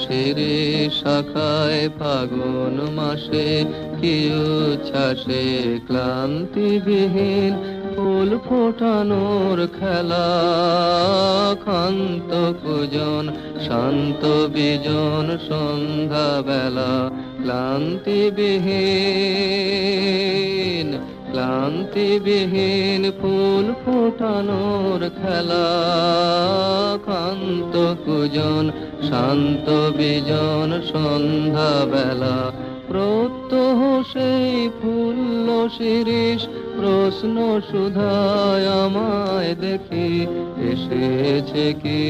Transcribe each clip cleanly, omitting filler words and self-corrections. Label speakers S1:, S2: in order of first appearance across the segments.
S1: Siri শাখায় ফাগুন মাসে কি উচ্ছ্বাসে ক্লান্তিবিহীন ফুল ফোটানোর খেলা। ক্ষান্ত কুজন শান্ত বিজন সন্ধ্যা বেলা ক্লান্তিবিহীন ক্লান্তিবিহীন ফুল ফোটানোর খেলা। ক্ষান্ত কুজন শান্ত বিজন সন্ধ্যা বেলা প্রত্যহ সেই ফুল্ল শিরিষ প্রশ্ন সুধায় আমায় দেখি এসেছে কি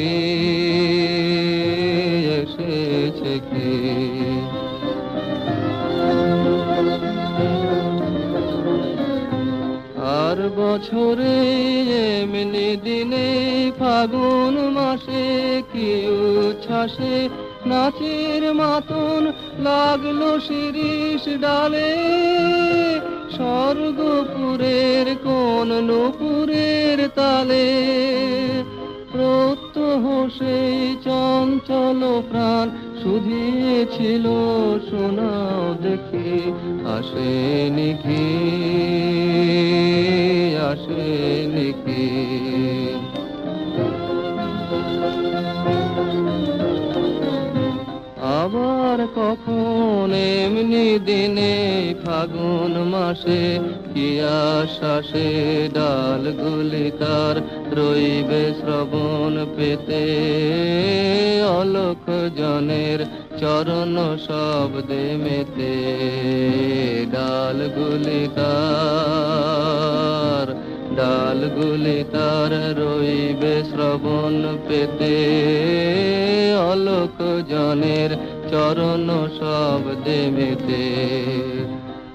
S1: এসেছে কি। আর বছরে এমনি দিনে ফাগুন মাসে কি উচ্ছ্বাসে নাচের মাতন লাগলো শিরিষ ডালে। স্বর্গপুরের কোন নূপুরের তালে প্রত্যহ সেই চঞ্চল প্রাণ শুধিয়েছিল শোনাও দেখি আসেনি কি আসেনি কি। আবার কখন এমনি দিনে ফাগুন মাসে কি আশ্বাসে ডালগুলি তার রইবে শ্রবণ পেতে। অলক জনের চরণ শব্দে মেতে ডালগুলি তার রইবে শ্রবণ পেতে। অলক জনের চরণ শব্দে মেতে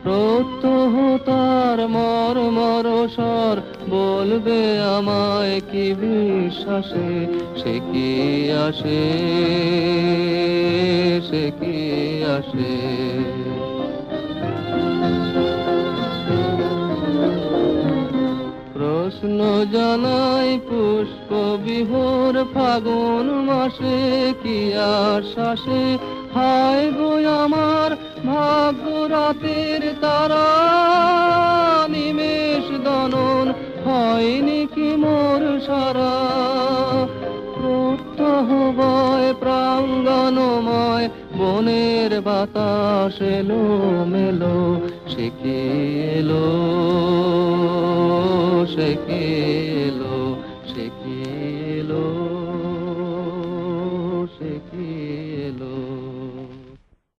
S1: প্রত্যহ তার মর্মর স্বর বলবে আমায় কি বিশ্বাসে সে কি আসে সে কি আসে। প্রশ্ন জানাই পুষ্প বিহর ফাগুন মাসে কি আশ্বাসে। হায় গো আমার ভাগ্য রাতের তারা নিমেষ দনন হয়নি কি মোর সারা। প্রত্যহ বয় প্রাঙ্গণময় বনের বাতাস এলো মেলো সে কি এলো সে কি এলো সে কি এলো সে কি এলো।